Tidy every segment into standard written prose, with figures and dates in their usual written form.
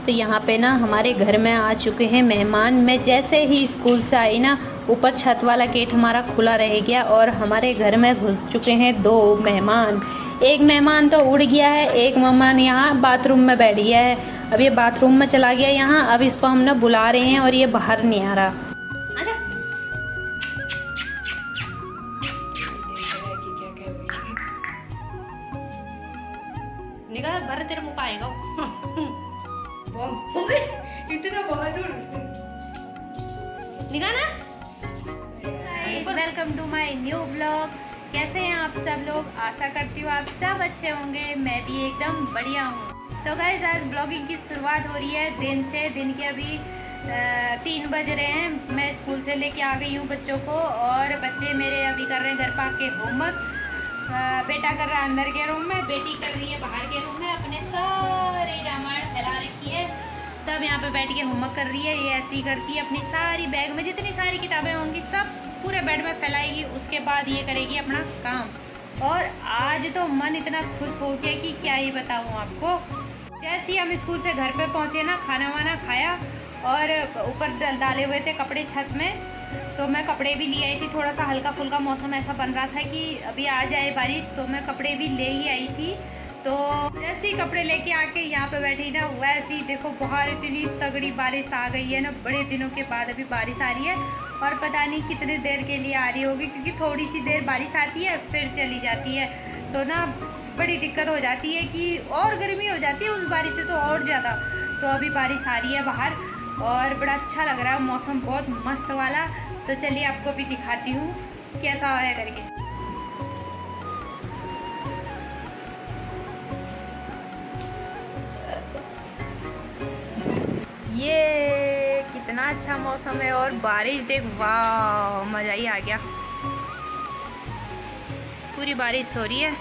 तो यहाँ पे ना हमारे घर में आ चुके हैं मेहमान। मैं जैसे ही स्कूल से आई ना, ऊपर छत वाला गेट हमारा खुला रह गया और हमारे घर में घुस चुके हैं 2 मेहमान। एक मेहमान तो उड़ गया है, एक मेहमान यहाँ बाथरूम में बैठ गया है। अब ये बाथरूम में चला गया यहाँ, अब इसको हम ना बुला रहे हैं और ये बाहर नहीं आ रहा। आजा। निकाल भर तेरे मुँह पाएगा। इतना बहादुर निकाला। Welcome to my new blog. कैसे हैं आप सब लोग? आशा करती हूँ आप सब अच्छे होंगे। मैं भी एकदम बढ़िया हूँ। तो गाइस आज ब्लॉगिंग की शुरुआत हो रही है दिन से। दिन के अभी 3 बज रहे हैं। मैं स्कूल से लेके आ गई हूँ बच्चों को और बच्चे मेरे अभी कर रहे हैं घर पाक के होमवर्क। बेटा कर रहा है अंदर के रूम में, बेटी कर रही है बाहर के रूम में। अपने सारे रामायण फैला रखी है, तब यहाँ पे बैठ के होमवर्क कर रही है। ये ऐसे ही करती है, अपनी सारी बैग में जितनी सारी किताबें होंगी सब पूरे बेड में फैलाएगी। उसके बाद ये करेगी अपना काम। और आज तो मन इतना खुश हो गया कि क्या ही बताऊँ आपको। जैसे ही हम स्कूल से घर पे पहुँचे ना, खाना वाना खाया और ऊपर डाले हुए थे कपड़े छत में, तो मैं कपड़े भी ले आई थी। थोड़ा सा हल्का फुल्का मौसम ऐसा बन रहा था कि अभी आ जाए बारिश, तो मैं कपड़े भी ले ही आई थी। तो जैसे ही कपड़े लेके आके यहाँ पे बैठी ना, वैसे ही देखो बाहर इतनी तगड़ी बारिश आ गई है ना। बड़े दिनों के बाद अभी बारिश आ रही है और पता नहीं कितने देर के लिए आ रही होगी, क्योंकि थोड़ी सी देर बारिश आती है फिर चली जाती है। तो ना बड़ी दिक्कत हो जाती है कि और गर्मी हो जाती है उस बारिश से तो और ज़्यादा। तो अभी बारिश आ रही है बाहर और बड़ा अच्छा लग रहा है, मौसम बहुत मस्त वाला। तो चलिए आपको भी दिखाती हूँ कैसा है करके। ये कितना अच्छा मौसम है और बारिश देख, वाह मज़ा ही आ गया। पूरी बारिश हो रही है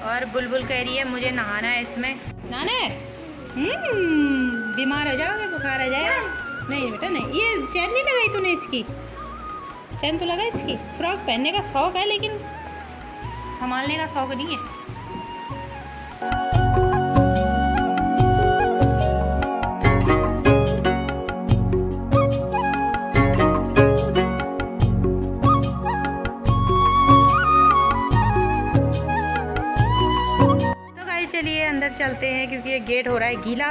और बुलबुल कह रही है मुझे नहाना है इसमें। नहाना है? बीमार हो जाओगे, बुखार आ जाएगा। नहीं बेटा नहीं। ये चैन नहीं लगाई तूने इसकी? चैन तो लगा इसकी। फ्रॉक पहनने का शौक है लेकिन संभालने का शौक नहीं है। चलिए अंदर चलते हैं, क्योंकि ये गेट हो रहा है गीला,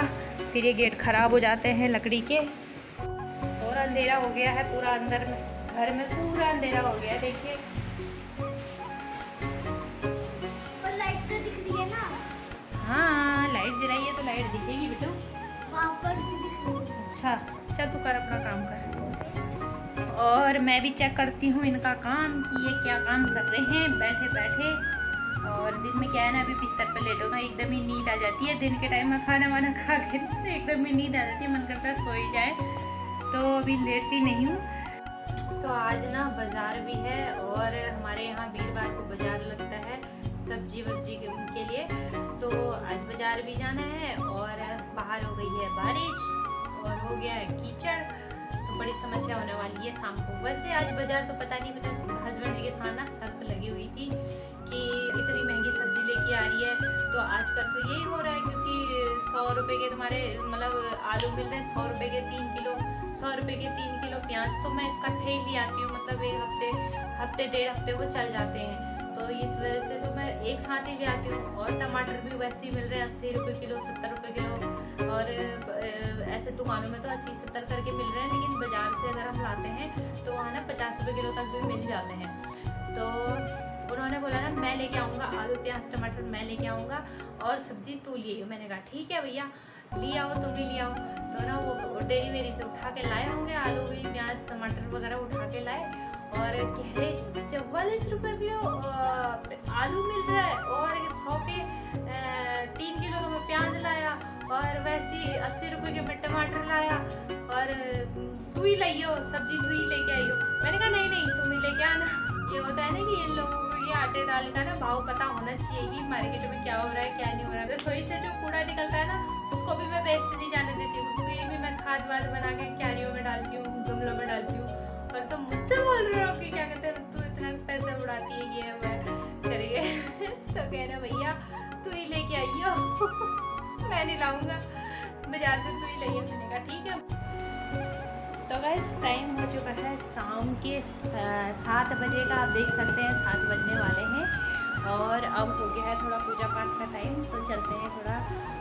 फिर ये गेट ख़राब हो जाते हैं लकड़ी के। और अंधेरा हो गया है पूरा, अंदर में घर में पूरा अंधेरा हो गया है। देखिए और लाइट तो दिख रही है ना? हाँ लाइट जलाई है तो लाइट दिखेगी बेटू। वहाँ पर भी दिख रही है। अच्छा चल तू कर अपना काम कर, और मैं भी चेक करती हूँ इनका काम कि ये क्या काम कर रहे हैं बैठे बैठे। और दिन में क्या है ना, अभी बिस्तर पर लेटो ना एकदम ही नींद आ जाती है। दिन के टाइम में खाना वाना खा के एकदम ही नींद आ जाती है, मन करता है सो ही जाए। तो अभी लेटती नहीं हूँ। तो आज ना बाज़ार भी है और हमारे यहाँ वीरवार को बाज़ार लगता है सब्जी वब्जी के लिए। तो आज बाज़ार भी जाना है और बाहर हो गई है बारिश और हो गया है कीचड़, तो बड़ी समस्या होने वाली है शाम को। वैसे आज बाज़ार तो पता नहीं, मेरे हस्बैंड जी के साथ ना शर्त लगी हुई थी कि इतनी महंगी सब्जी लेके आ रही है। तो आजकल तो यही हो रहा है, क्योंकि 100 रुपये के तुम्हारे मतलब आलू मिल रहे हैं, 100 रुपये के 3 किलो, 100 रुपये के 3 किलो प्याज। तो मैं इकट्ठे ही ले आती हूँ, मतलब एक हफ्ते 1.5 हफ्ते वो चल जाते हैं। तो इस वजह से तो मैं एक साथ ही ले आती हूँ। और टमाटर भी वैसे ही मिल रहे हैं 80 रुपये किलो, 70 रुपये किलो। और ऐसे दुकानों में तो 80-70 करके मिल रहे हैं, लेकिन बाज़ार से अगर हम लाते हैं तो वहाँ ना 50 रुपये किलो तक भी मिल जाते हैं। तो उन्होंने बोला ना मैं लेके आऊँगा आलू प्याज टमाटर, मैं लेके आऊँगा और सब्जी तू लिए। मैंने कहा ठीक है भैया ले आओ, तुम भी ले आओ। तो ना वो डेलीवेरी से उठा के लाए होंगे आलू भी प्याज टमाटर वगैरह उठा के लाए और कह रहे 44 रुपये किलो आलू मिल रहा है और 100 के 3 किलो तो मैं प्याज लाया और वैसे 80 रुपये के मैं टमाटर लाया और तू ही लाइयो सब्जी, तू ही लेके आइयो। मैंने कहा नहीं नहीं तुम ही लेके आना। ये होता है ना कि इन लोगों को ये आटे दाल का ना भाव पता होना चाहिए कि मार्केट में क्या हो रहा है क्या नहीं हो रहा है। रसोई से जो कूड़ा निकलता है ना, उसको भी मैं वेस्ट नहीं जाने देती हूँ। उसको ये भी मैं खाद वाद बना के क्यारियों में डालती हूँ, गमलों में डालती हूँ। और तुम मुझसे बोल रहे हो कि क्या कहते हैं तू इतना पैसा उड़ाती है ये मैं करिए। तो कह रहा भैया तू ही लेके आइयो। मैं नहीं लाऊंगा, बाजार से तू ही लाइए मैंने कहा ठीक है। तो गाइस टाइम हो चुका है शाम के 7 बजे का, आप देख सकते हैं 7 बजने वाले हैं और अब हो गया है थोड़ा पूजा पाठ का टाइम। तो चलते हैं थोड़ा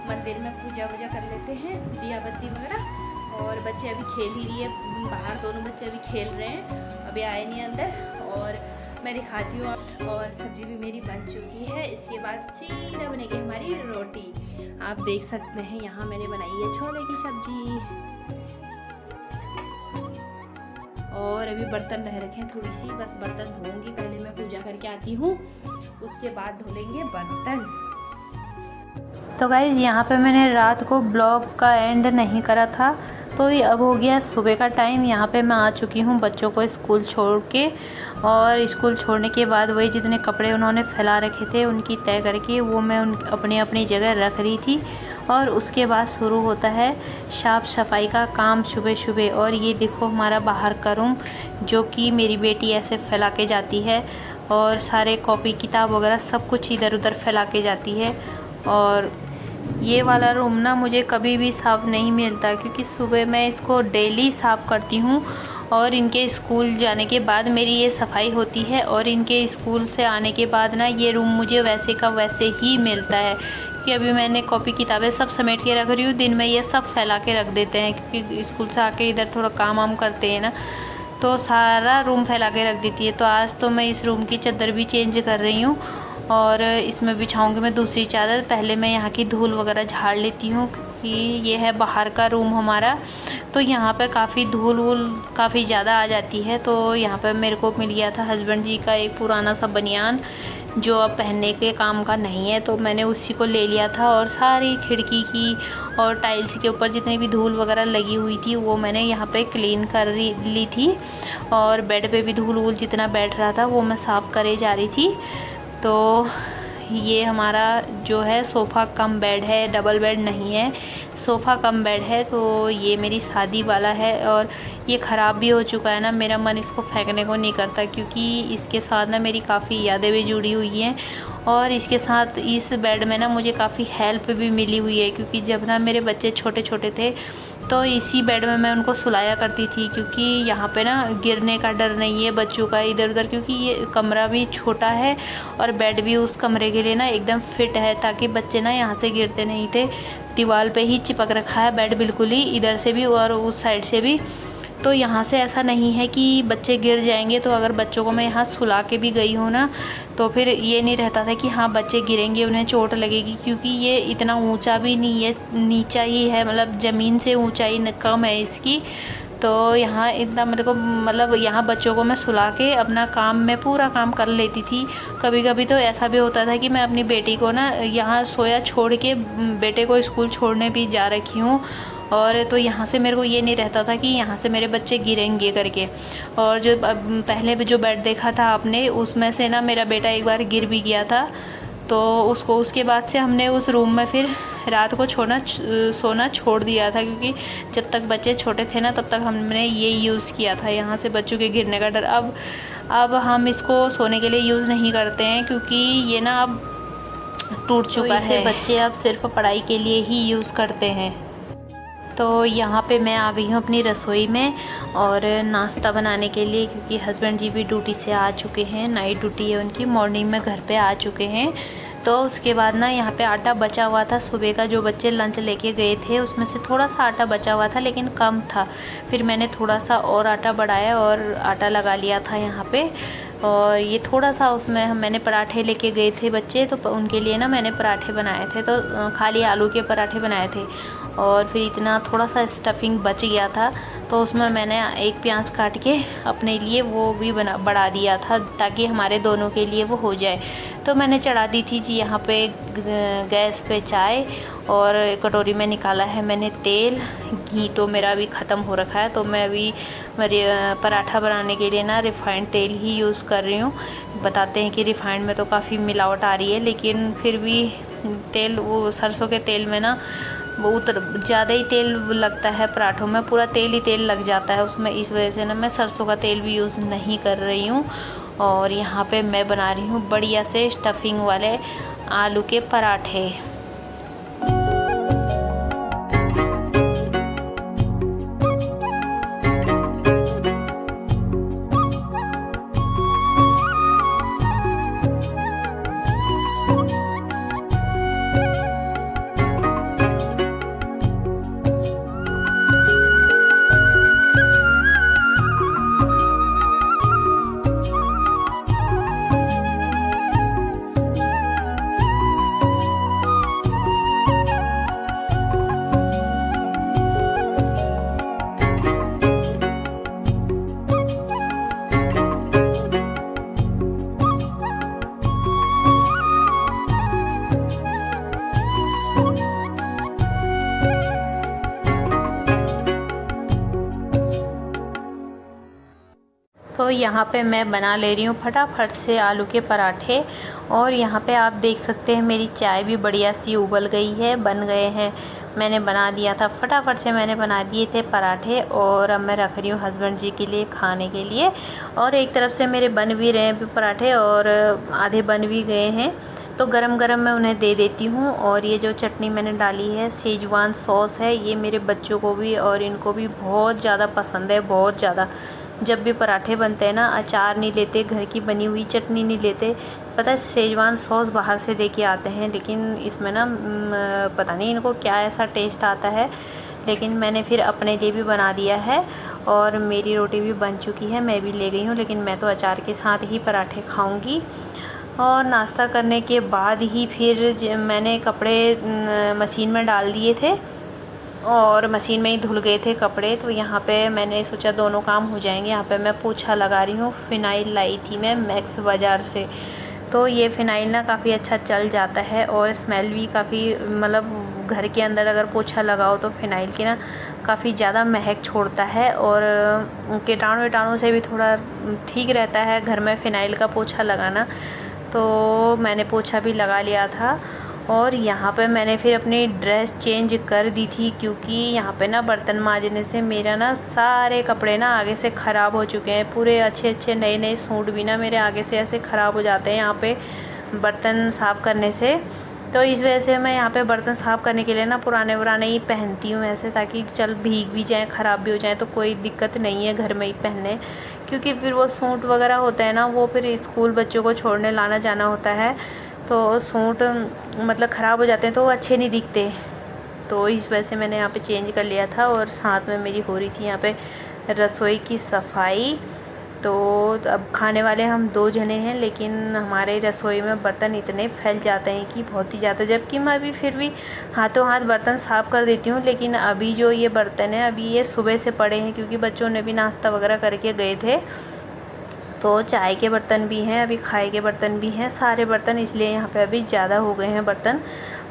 मंदिर में पूजा वूजा कर लेते हैं, दिया बत्ती वगैरह। और बच्चे अभी खेल ही रही है बाहर, दोनों बच्चे अभी खेल रहे हैं, अभी आए नहीं अंदर। और मैं दिखाती हूँ, और सब्जी भी मेरी बन चुकी है। इसके बाद सीधा बनेगी हमारी रोटी। आप देख सकते हैं यहाँ मैंने बनाई है छोले की सब्जी। और अभी बर्तन रह रखे हैं थोड़ी सी, बस बर्तन धोऊंगी, पहले मैं पूजा करके आती हूँ, उसके बाद धो लेंगे बर्तन। तो गाइज़ यहाँ पे मैंने रात को ब्लॉग का एंड नहीं करा था, तो ये अब हो गया सुबह का टाइम। यहाँ पे मैं आ चुकी हूँ बच्चों को स्कूल छोड़ के, और स्कूल छोड़ने के बाद वही जितने कपड़े उन्होंने फैला रखे थे उनकी तय करके वो मैं अपनी अपनी जगह रख रही थी। और उसके बाद शुरू होता है साफ़ सफाई का काम सुबह सुबह। और ये देखो हमारा बाहर का रूम, जो कि मेरी बेटी ऐसे फैला के जाती है, और सारे कॉपी किताब वगैरह सब कुछ इधर उधर फैला के जाती है। और ये वाला रूम ना मुझे कभी भी साफ़ नहीं मिलता, क्योंकि सुबह मैं इसको डेली साफ़ करती हूँ, और इनके स्कूल जाने के बाद मेरी ये सफाई होती है। और इनके स्कूल से आने के बाद ना ये रूम मुझे वैसे का वैसे ही मिलता है, कि अभी मैंने कॉपी किताबें सब समेट के रख रही हूँ। दिन में ये सब फैला के रख देते हैं, क्योंकि स्कूल से आके इधर थोड़ा काम वाम करते हैं ना, तो सारा रूम फैला के रख देती है। तो आज तो मैं इस रूम की चादर भी चेंज कर रही हूँ, और इसमें बिछाऊंगी मैं दूसरी चादर। पहले मैं यहाँ की धूल वगैरह झाड़ लेती हूँ, कि ये है बाहर का रूम हमारा, तो यहाँ पे काफ़ी धूल वूल काफ़ी ज़्यादा आ जाती है। तो यहाँ पे मेरे को मिल गया था हस्बैंड जी का एक पुराना सा बनियान, जो अब पहनने के काम का नहीं है, तो मैंने उसी को ले लिया था। और सारी खिड़की की और टाइल्स के ऊपर जितनी भी धूल वगैरह लगी हुई थी वो मैंने यहाँ पे क्लीन कर ली थी। और बेड पे भी धूल वूल जितना बैठ रहा था वो मैं साफ़ करे जा रही थी। तो ये हमारा जो है सोफ़ा कम बेड है, डबल बेड नहीं है, सोफ़ा कम बेड है। तो ये मेरी शादी वाला है, और ये ख़राब भी हो चुका है ना, मेरा मन इसको फेंकने को नहीं करता, क्योंकि इसके साथ ना मेरी काफ़ी यादें भी जुड़ी हुई हैं। और इसके साथ इस बेड में ना मुझे काफ़ी हेल्प भी मिली हुई है, क्योंकि जब ना मेरे बच्चे छोटे छोटे थे तो इसी बेड में मैं उनको सुलाया करती थी, क्योंकि यहाँ पे ना गिरने का डर नहीं है बच्चों का इधर उधर, क्योंकि ये कमरा भी छोटा है और बेड भी उस कमरे के लिए ना एकदम फिट है, ताकि बच्चे ना यहाँ से गिरते नहीं थे। दीवार पे ही चिपक रखा है बेड बिल्कुल ही, इधर से भी और उस साइड से भी। तो यहाँ से ऐसा नहीं है कि बच्चे गिर जाएंगे। तो अगर बच्चों को मैं यहाँ सुला के भी गई हूँ ना, तो फिर ये नहीं रहता था कि हाँ बच्चे गिरेंगे उन्हें चोट लगेगी, क्योंकि ये इतना ऊंचा भी नहीं है, नीचा ही है, मतलब ज़मीन से ऊंचाई कम है इसकी। तो यहाँ इतना मेरे को मतलब यहाँ बच्चों को मैं सुला के अपना काम मैं पूरा काम कर लेती थी। कभी कभी तो ऐसा भी होता था कि मैं अपनी बेटी को ना यहाँ सोया छोड़ के बेटे को स्कूल छोड़ने भी जा रखी हूँ, और तो यहाँ से मेरे को ये नहीं रहता था कि यहाँ से मेरे बच्चे गिरेंगे करके। और जो पहले जो बेड देखा था आपने, उसमें से ना मेरा बेटा एक बार गिर भी गया था। तो उसके बाद से हमने उस रूम में फिर रात को सोना छोड़ दिया था, क्योंकि जब तक बच्चे छोटे थे ना तब तक हमने ये यूज़ किया था, यहाँ से बच्चों के गिरने का डर। अब हम इसको सोने के लिए यूज़ नहीं करते हैं, क्योंकि ये ना अब टूट चुका है। बच्चे अब सिर्फ पढ़ाई के लिए ही यूज़ करते हैं। तो यहाँ पे मैं आ गई हूँ अपनी रसोई में और नाश्ता बनाने के लिए, क्योंकि हस्बैंड जी भी ड्यूटी से आ चुके हैं, नाइट ड्यूटी है उनकी, मॉर्निंग में घर पे आ चुके हैं। तो उसके बाद ना यहाँ पे आटा बचा हुआ था सुबह का, जो बच्चे लंच लेके गए थे उसमें से थोड़ा सा आटा बचा हुआ था, लेकिन कम था। फिर मैंने थोड़ा सा और आटा बढ़ाया और आटा लगा लिया था यहाँ पे। और ये थोड़ा सा उसमें मैंने पराठे लेके गए थे बच्चे, तो उनके लिए ना मैंने पराठे बनाए थे, तो खाली आलू के पराठे बनाए थे। और फिर इतना थोड़ा सा स्टफिंग बच गया था, तो उसमें मैंने एक प्याज काट के अपने लिए वो भी बढ़ा दिया था, ताकि हमारे दोनों के लिए वो हो जाए। तो मैंने चढ़ा दी थी जी यहाँ पे गैस पे चाय, और कटोरी में निकाला है मैंने तेल। घी तो मेरा अभी ख़त्म हो रखा है, तो मैं अभी मेरे पराठा बनाने के लिए ना रिफ़ाइंड तेल ही यूज़ कर रही हूँ। बताते हैं कि रिफ़ाइंड में तो काफ़ी मिलावट आ रही है, लेकिन फिर भी तेल, वो सरसों के तेल में ना बहुत ज़्यादा ही तेल लगता है पराठों में, पूरा तेल ही तेल लग जाता है उसमें। इस वजह से ना मैं सरसों का तेल भी यूज़ नहीं कर रही हूँ। और यहाँ पे मैं बना रही हूँ बढ़िया से स्टफिंग वाले आलू के पराठे। तो यहाँ पे मैं बना ले रही हूँ फटाफट से आलू के पराठे। और यहाँ पे आप देख सकते हैं मेरी चाय भी बढ़िया सी उबल गई है, बन गए हैं। मैंने बना दिया था फटाफट से, मैंने बना दिए थे पराठे और अब मैं रख रही हूँ हस्बैंड जी के लिए खाने के लिए। और एक तरफ से मेरे बन भी रहे हैं पराठे और आधे बन भी गए हैं, तो गरम गरम मैं उन्हें दे देती हूँ। और ये जो चटनी मैंने डाली है शेजवान सॉस है, ये मेरे बच्चों को भी और इनको भी बहुत ज़्यादा पसंद है, बहुत ज़्यादा। जब भी पराठे बनते हैं ना, अचार नहीं लेते, घर की बनी हुई चटनी नहीं लेते। पता है शेजवान सॉस बाहर से लेके आते हैं, लेकिन इसमें ना पता नहीं इनको क्या ऐसा टेस्ट आता है। लेकिन मैंने फिर अपने लिए भी बना दिया है और मेरी रोटी भी बन चुकी है, मैं भी ले गई हूँ। लेकिन मैं तो अचार के साथ ही पराठे खाऊँगी। और नाश्ता करने के बाद ही फिर मैंने कपड़े मशीन में डाल दिए थे और मशीन में ही धुल गए थे कपड़े। तो यहाँ पे मैंने सोचा दोनों काम हो जाएंगे। यहाँ पे मैं पोछा लगा रही हूँ। फ़िनाइल लाई थी मैं मैक्स बाज़ार से, तो ये फ़िनाइल ना काफ़ी अच्छा चल जाता है और स्मेल भी काफ़ी, मतलब घर के अंदर अगर पोछा लगाओ तो फ़िनाइल की ना काफ़ी ज़्यादा महक छोड़ता है और कीटाणु से भी थोड़ा ठीक रहता है घर में फ़िनाइल का पोछा लगाना। तो मैंने पोछा भी लगा लिया था। और यहाँ पे मैंने फिर अपनी ड्रेस चेंज कर दी थी, क्योंकि यहाँ पे ना बर्तन मांजने से मेरा ना सारे कपड़े ना आगे से ख़राब हो चुके हैं। पूरे अच्छे अच्छे नए नए सूट भी ना मेरे आगे से ऐसे ख़राब हो जाते हैं यहाँ पे बर्तन साफ़ करने से। तो इस वजह से मैं यहाँ पे बर्तन साफ़ करने के लिए ना पुराने ही पहनती हूँ ऐसे, ताकि चल भीग भी जाएँ, ख़राब भी हो जाए तो कोई दिक्कत नहीं है घर में ही पहनने। क्योंकि फिर वो सूट वगैरह होते हैं ना, वो फिर स्कूल बच्चों को छोड़ने लाना जाना होता है, तो सूट मतलब ख़राब हो जाते हैं तो वो अच्छे नहीं दिखते। तो इस वजह से मैंने यहाँ पे चेंज कर लिया था। और साथ में मेरी हो रही थी यहाँ पे रसोई की सफाई। तो अब खाने वाले हम 2 जने हैं, लेकिन हमारे रसोई में बर्तन इतने फैल जाते हैं कि बहुत ही ज़्यादा। जबकि मैं अभी फिर भी हाथों हाथ बर्तन साफ़ कर देती हूँ, लेकिन अभी जो ये बर्तन है अभी ये सुबह से पड़े हैं, क्योंकि बच्चों ने भी नाश्ता वगैरह करके गए थे। तो चाय के बर्तन भी हैं, अभी खाए के बर्तन भी हैं, सारे बर्तन, इसलिए यहाँ पे अभी ज़्यादा हो गए हैं बर्तन।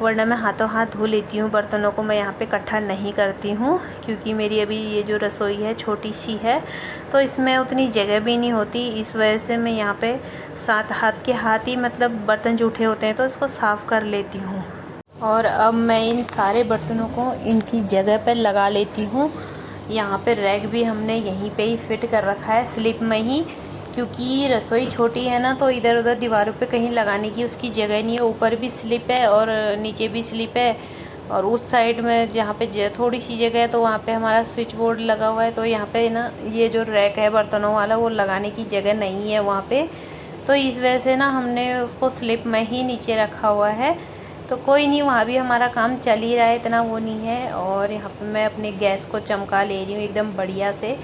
वरना मैं हाथों हाथ धो लेती हूँ बर्तनों को, मैं यहाँ पे इकट्ठा नहीं करती हूँ, क्योंकि मेरी अभी ये जो रसोई है छोटी सी है, तो इसमें उतनी जगह भी नहीं होती। इस वजह से मैं यहाँ पे हाथ के हाथ ही मतलब बर्तन जूठे होते हैं तो इसको साफ़ कर लेती हूँ। और अब मैं इन सारे बर्तनों को इनकी जगह पर लगा लेती हूँ। यहाँ पर रैक भी हमने यहीं पर ही फिट कर रखा है, स्लिप में ही, क्योंकि रसोई छोटी है ना, तो इधर उधर दीवारों पे कहीं लगाने की उसकी जगह नहीं है। ऊपर भी स्लिप है और नीचे भी स्लिप है, और उस साइड में जहाँ पे थोड़ी सी जगह है तो वहाँ पे हमारा स्विच बोर्ड लगा हुआ है। तो यहाँ पे ना ये जो रैक है बर्तनों वाला, वो लगाने की जगह नहीं है वहाँ पे। तो इस वजह से ना हमने उसको स्लिप में ही नीचे रखा हुआ है। तो कोई नहीं, वहाँ भी हमारा काम चल ही रहा है, इतना वो नहीं है। और यहाँ पर मैं अपने गैस को चमका ले रही हूँ एकदम बढ़िया से।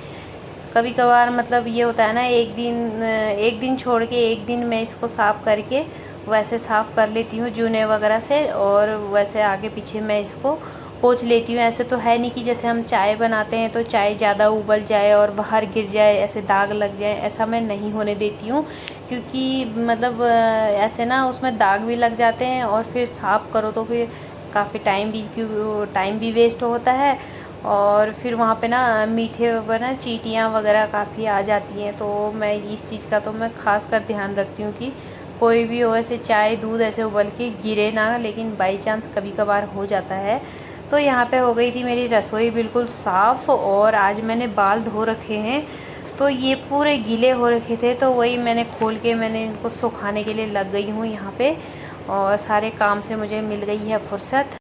कभी कभार मतलब ये होता है ना, एक दिन छोड़ के एक दिन मैं इसको साफ़ करके वैसे साफ़ कर लेती हूँ जूने वगैरह से, और वैसे आगे पीछे मैं इसको पोंछ लेती हूँ। ऐसे तो है नहीं कि जैसे हम चाय बनाते हैं तो चाय ज़्यादा उबल जाए और बाहर गिर जाए, ऐसे दाग लग जाए, ऐसा मैं नहीं होने देती हूँ। क्योंकि मतलब ऐसे ना उसमें दाग भी लग जाते हैं और फिर साफ़ करो तो फिर काफ़ी टाइम भी वेस्ट होता है। और फिर वहाँ पे ना मीठे पर ना चींटियाँ वगैरह काफ़ी आ जाती हैं। तो मैं इस चीज़ का तो मैं ख़ास कर ध्यान रखती हूँ कि कोई भी हो ऐसे चाय दूध ऐसे उबल के गिरे ना, लेकिन बाई चांस कभी कभार हो जाता है। तो यहाँ पे हो गई थी मेरी रसोई बिल्कुल साफ़। और आज मैंने बाल धो रखे हैं, तो ये पूरे गीले हो रखे थे, तो वही मैंने खोल के मैंने इनको सुखाने के लिए लग गई हूँ यहाँ पे। और सारे काम से मुझे मिल गई है फुर्सत।